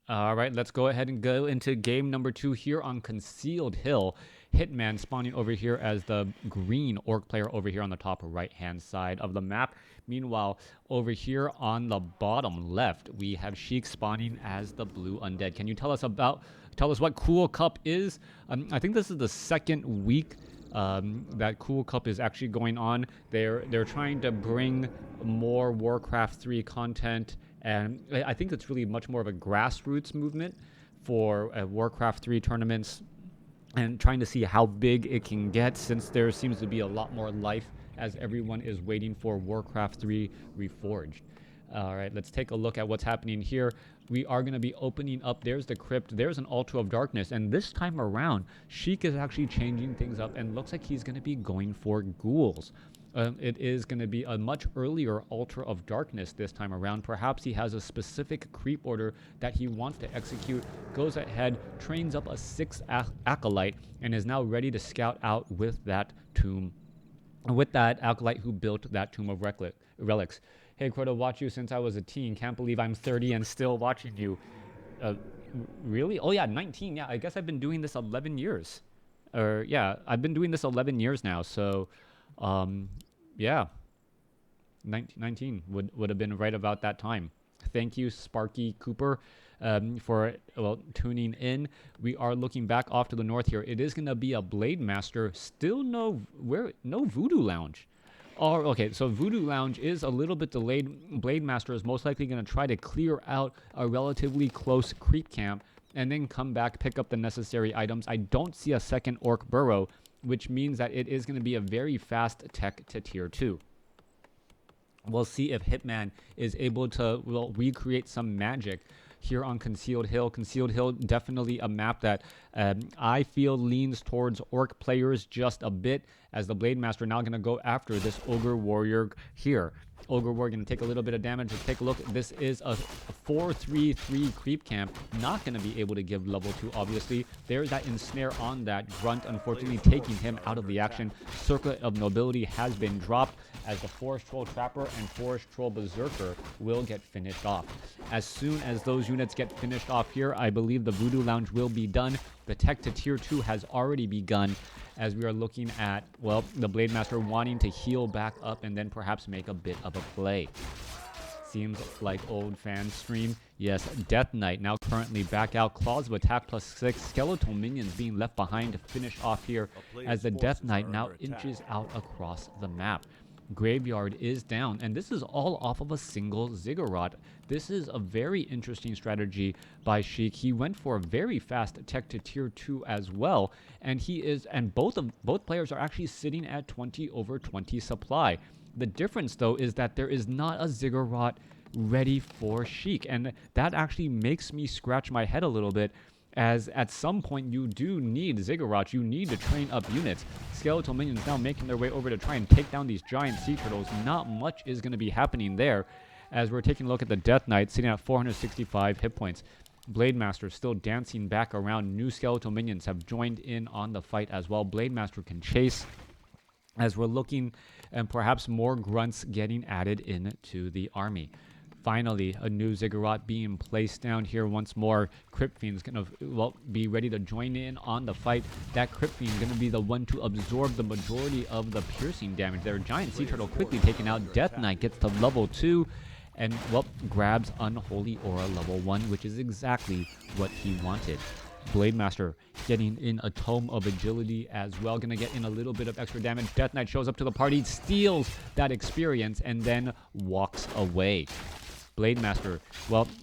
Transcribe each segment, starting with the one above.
All right, let's go ahead and go into game number 2 here on Concealed Hill. Hitman spawning over here as the green orc player over here on the top right-hand side of the map. Meanwhile, over here on the bottom left, we have Sheik spawning as the blue undead. Can you tell us what Cool Cup is? I think this is the second week that Cool Cup is actually going on. They're trying to bring more Warcraft 3 content, and I think it's really much more of a grassroots movement for Warcraft 3 tournaments, and trying to see how big it can get, since there seems to be a lot more life as everyone is waiting for Warcraft 3 Reforged. All right, let's take a look at what's happening here. We are going to be opening up. There's the crypt. There's an altar of darkness. And this time around, Sheik is actually changing things up and looks like he's going to be going for ghouls. It is going to be a much earlier altar of darkness this time around. Perhaps he has a specific creep order that he wants to execute, goes ahead, trains up a 6th acolyte, and is now ready to scout out with that tomb. With that acolyte who built that tomb of relics. Hey, Croto, watch you since I was a teen. Can't believe I'm 30 and still watching you. Really? Oh, yeah, 19. Yeah, I guess I've been doing this 11 years. Yeah, I've been doing this 11 years now. So, yeah, 19 would have been right about that time. Thank you, Sparky Cooper, for tuning in. We are looking back off to the north here. It is going to be a Blade Master. Still no Voodoo Lounge. Oh, okay, so Voodoo Lounge is a little bit delayed. Blade Master is most likely going to try to clear out a relatively close creep camp and then come back, pick up the necessary items. I don't see a second Orc Burrow, which means that it is going to be a very fast tech to tier 2. We'll see if Hitman is able to recreate some magic here on Concealed Hill. Concealed Hill, definitely a map that I feel leans towards Orc players just a bit, as the Blade Master now going to go after this Ogre Warrior here. Ogre Warrior going to take a little bit of damage. Let's take a look. This is a 4-3-3 creep camp. Not going to be able to give level 2, obviously. There's that ensnare on that grunt, unfortunately taking him out of the action. Circlet of Nobility has been dropped, as the Forest Troll Trapper and Forest Troll Berserker will get finished off. As soon as those units get finished off here, I believe the Voodoo Lounge will be done. The tech to tier 2 has already begun, as we are looking at, the Blade Master wanting to heal back up and then perhaps make a bit of a play. Seems like old fan stream. Yes, Death Knight now currently back out. Claws of Attack +6. Skeletal minions being left behind to finish off here, as the Death Knight now inches out across the map. Graveyard is down, and this is all off of a single Ziggurat. This is a very interesting strategy by Sheik. He went for a very fast tech to tier 2 as well, and both players are actually sitting at 20/20 supply. The difference, though, is that there is not a Ziggurat ready for Sheik, and that actually makes me scratch my head a little bit, as at some point you do need Ziggurats. You need to train up units. Skeletal minions now making their way over to try and take down these giant sea turtles. Not much is going to be happening there, as we're taking a look at the Death Knight sitting at 465 hit points. Blade Master still dancing back around. New skeletal minions have joined in on the fight as well. Blade Master can chase, as we're looking, and perhaps more grunts getting added into the army. Finally, a new Ziggurat being placed down here once more. Crypt Fiend's going to be ready to join in on the fight. That Crypt Fiend going to be the one to absorb the majority of the piercing damage. Their giant sea turtle quickly taken out. Death Knight gets to level 2 and grabs Unholy Aura level 1, which is exactly what he wanted. Blade Master getting in a Tome of Agility as well. Going to get in a little bit of extra damage. Death Knight shows up to the party, steals that experience, and then walks away. Blade Master,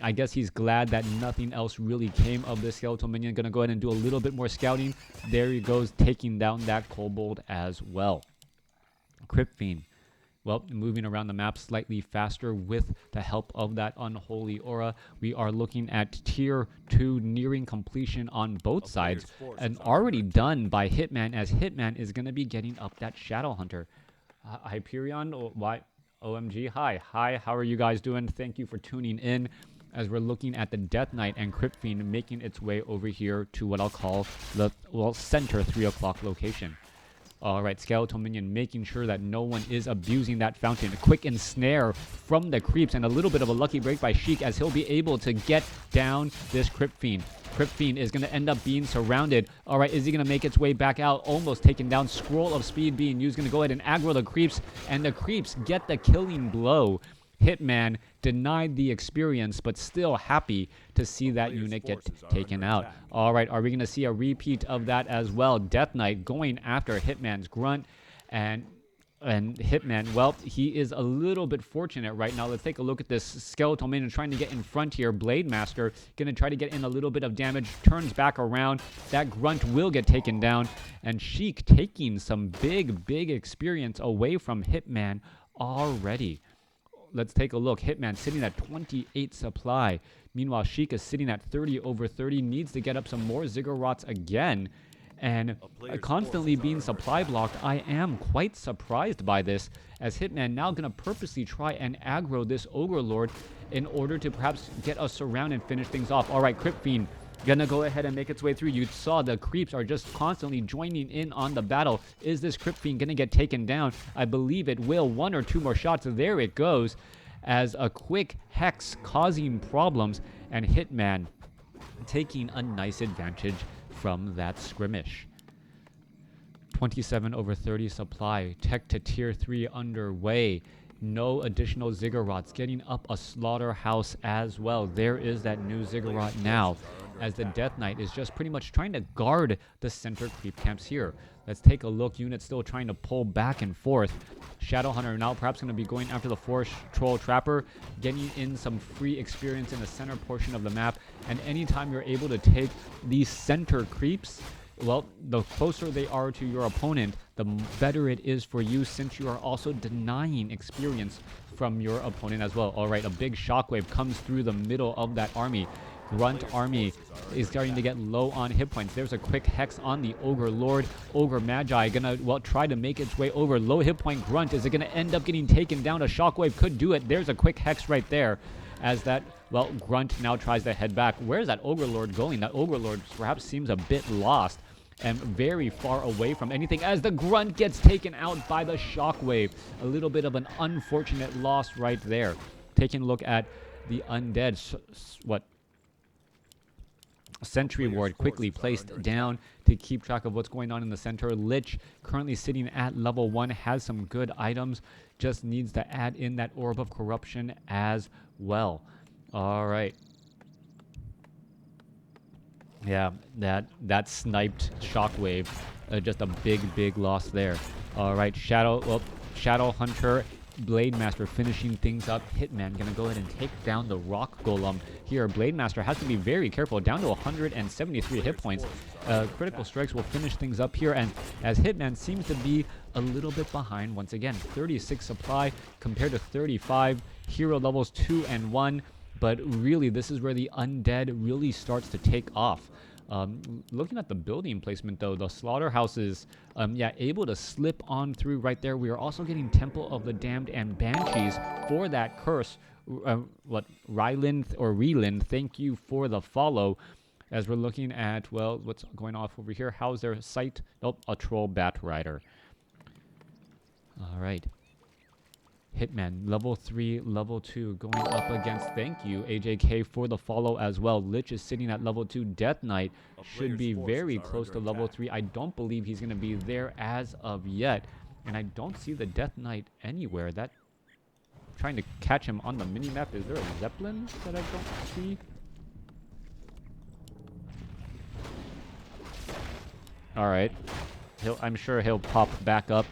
I guess he's glad that nothing else really came of this skeletal minion. Gonna go ahead and do a little bit more scouting. There he goes, taking down that kobold as well. Crypt Fiend, moving around the map slightly faster with the help of that Unholy Aura. We are looking at tier 2 nearing completion on both sides, and already done by Hitman, as Hitman is gonna be getting up that Shadow Hunter. Hyperion, why? OMG, hi, how are you guys doing? Thank you for tuning in, as we're looking at the Death Knight and Crypt Fiend making its way over here to what I'll call the center 3 o'clock location. All right, Skeletal Minion making sure that no one is abusing that fountain. A quick ensnare from the creeps and a little bit of a lucky break by Sheik as he'll be able to get down this Crypt Fiend. Crypt Fiend is going to end up being surrounded. All right, is he going to make its way back out? Almost taken down. Scroll of Speed being used. Going to go ahead and aggro the creeps, and the creeps get the killing blow. Hitman denied the experience, but still happy to see that unit get taken out. All right, are we going to see a repeat of that as well? Death Knight going after Hitman's grunt, and Hitman, well, he is a little bit fortunate right now. Let's take a look at this Skeletal Minion trying to get in front here. Blade Master going to try to get in a little bit of damage, turns back around. That grunt will get taken down, and Sheik taking some big experience away from Hitman already. Let's take a look. Hitman sitting at 28 supply. Meanwhile, Sheik is sitting at 30 over 30. Needs to get up some more Ziggurats again. And constantly being supply blocked. I am quite surprised by this, as Hitman now going to purposely try and aggro this Ogre Lord in order to perhaps get us around and finish things off. All right, Crypt Fiend gonna go ahead and make its way through. You saw the creeps are just constantly joining in on the battle. Is this Crypt Fiend gonna get taken down? I believe it will. 1 or 2 more shots. There it goes, as a quick hex causing problems, and Hitman taking a nice advantage from that skirmish. 27 over 30 supply. Tech to tier 3 underway. No additional Ziggurats. Getting up a slaughterhouse as well. There is that new Ziggurat now, as the Death Knight is just pretty much trying to guard the center creep camps here. Let's take a look. Unit still trying to pull back and forth. Shadowhunter now perhaps going to be going after the Forest Troll Trapper, getting in some free experience in the center portion of the map. And anytime you're able to take these center creeps, well, the closer they are to your opponent, the better it is for you, since you are also denying experience from your opponent as well. All right, a big shockwave comes through the middle of that army. Grunt army is starting to get low on hit points. There's a quick hex on the Ogre Lord. Ogre Magi gonna, well, try to make its way over. Low hit point Grunt. Is it gonna end up getting taken down? A shockwave could do it. There's a quick hex right there, as that, well, Grunt now tries to head back. Where's that Ogre Lord going? That Ogre Lord perhaps seems a bit lost and very far away from anything, as the Grunt gets taken out by the shockwave. A little bit of an unfortunate loss right there. Taking a look at the undead, Sentry Ward quickly placed down to keep track of what's going on in the center. Lich currently sitting at level 1, has some good items, just needs to add in that Orb of Corruption as well. All right. Yeah, that sniped Shockwave, just a big loss there. All right, Shadow Hunter, Blade Master finishing things up. Hitman gonna go ahead and take down the Rock Golem here. Blade Master has to be very careful, down to 173 hit points. Critical strikes will finish things up here, and as Hitman seems to be a little bit behind once again. 36 supply compared to 35. Hero levels 2 and 1. But really, this is where the undead really starts to take off. Looking at the building placement, though, the slaughterhouses, yeah, able to slip on through right there. We are also getting Temple of the Damned and Banshees for that curse. Reland, thank you for the follow. As we're looking at, well, what's going off over here? How's their sight? Nope, a Troll Bat Rider. All right. Hitman, level 3, level 2, going up against, thank you, AJK, for the follow as well. Lich is sitting at level 2. Death Knight should be very close to level 3. I don't believe he's going to be there as of yet. And I don't see the Death Knight anywhere. That, trying to catch him on the mini-map. Is there a Zeppelin that I don't see? Alright. I'm sure he'll pop back up,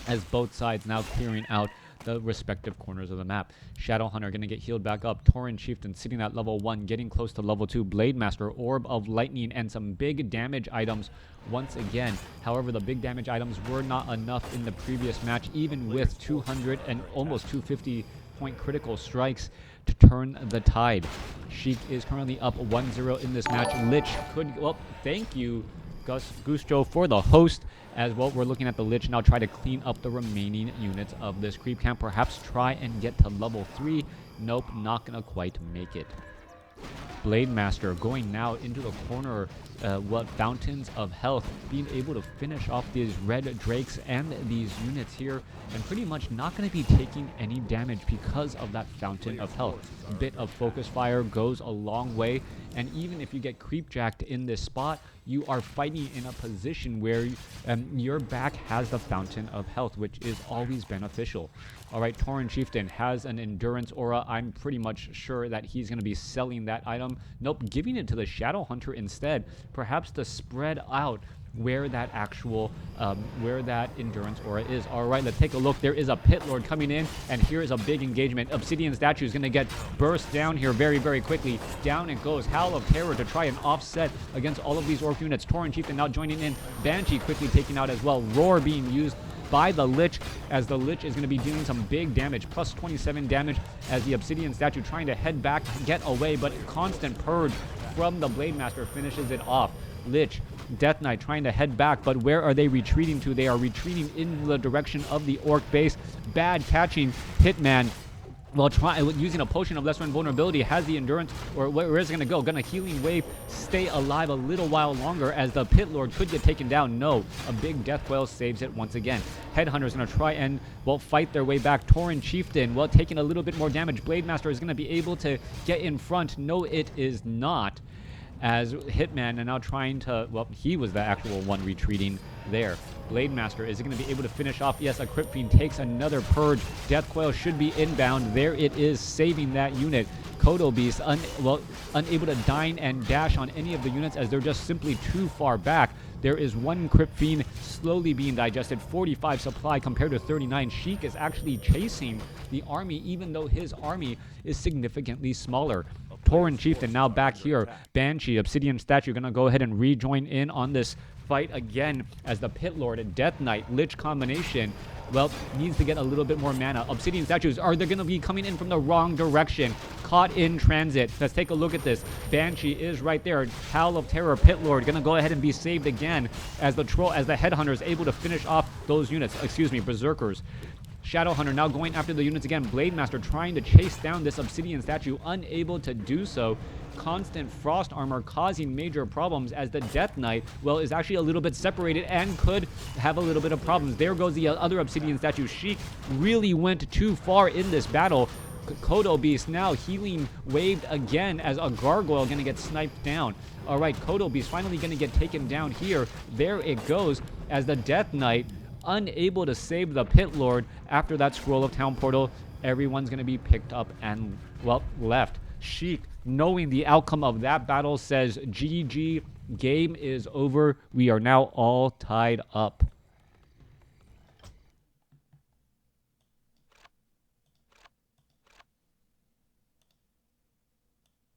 as both sides now clearing out the respective corners of the map. Shadowhunter going to get healed back up. Tauren Chieftain sitting at level 1, getting close to level 2. Blade Master, Orb of Lightning, and some big damage items once again. However, the big damage items were not enough in the previous match, even with 200 and almost 250 point critical strikes to turn the tide. Sheik is currently up 1-0 in this match. Lich could, well, thank you, Gusto, for the host. As well, we're looking at the Lich now try to clean up the remaining units of this creep camp. Perhaps try and get to level 3. Nope, not gonna quite make it. Blade Master going now into the corner, what Fountains of Health, being able to finish off these red drakes and these units here, and pretty much not going to be taking any damage because of that Fountain of Health. A bit of focus fire goes a long way, and even if you get creep jacked in this spot, you are fighting in a position where your back has the Fountain of Health, which is always beneficial. All right, Tauren Chieftain has an Endurance Aura. I'm pretty much sure that he's going to be selling that item. Nope, giving it to the Shadow Hunter instead, perhaps to spread out where that actual, where that Endurance Aura is. All right, let's take a look. There is a Pit Lord coming in, and here is a big engagement. Obsidian Statue is going to get burst down here very, very quickly. Down it goes. Howl of Terror to try and offset against all of these Orc units. Tauren Chieftain now joining in. Banshee quickly taking out as well. Roar being used by the Lich, as the Lich is going to be doing some big damage, plus 27 damage as the Obsidian Statue trying to head back, get away, but constant purge from the Blade Master finishes it off. Lich, Death Knight trying to head back, but where are they retreating to? They are retreating in the direction of the Orc base. Bad catching. Hitman, well, using a potion of lesser invulnerability, has the endurance, or where is it going to go? Going to healing wave, stay alive a little while longer as the Pit Lord could get taken down. No, a big death whale saves it once again. Headhunter is going to try and, well, fight their way back. Tauren Chieftain, well, taking a little bit more damage. Blade Master is going to be able to get in front. No, it is not, as Hitman are now trying to, well, he was the actual one retreating there. Blade Master, is it going to be able to finish off? Yes, a Crypt Fiend takes another purge. Death Coil should be inbound. There it is, saving that unit. Kodo Beast, unable to dine and dash on any of the units as they're just simply too far back. There is one Crypt Fiend slowly being digested, 45 supply compared to 39. Sheik is actually chasing the army, even though his army is significantly smaller. Tauren Chieftain now back here. Banshee, Obsidian Statue, going to go ahead and rejoin in on this fight again as the Pit Lord and Death Knight Lich combination, well, needs to get a little bit more mana. Obsidian Statues, are they going to be coming in from the wrong direction? Caught in transit. Let's take a look at this. Banshee is right there. Howl of Terror, Pit Lord, going to go ahead and be saved again as the Headhunter is able to finish off those units. Excuse me, Berserkers. Shadowhunter now going after the units again. Blade Master trying to chase down this Obsidian Statue, unable to do so. Constant frost armor causing major problems as the Death Knight, well, is actually a little bit separated and could have a little bit of problems. There goes the other Obsidian Statue. Sheik really went too far in this battle. Kodo Beast now healing waved again as a Gargoyle going to get sniped down. All right, Kodo Beast finally going to get taken down here. There it goes as the Death Knight unable to save the Pit Lord after that Scroll of Town Portal. Everyone's going to be picked up and, well, left. Sheik, knowing the outcome of that battle, says, GG, game is over. We are now all tied up.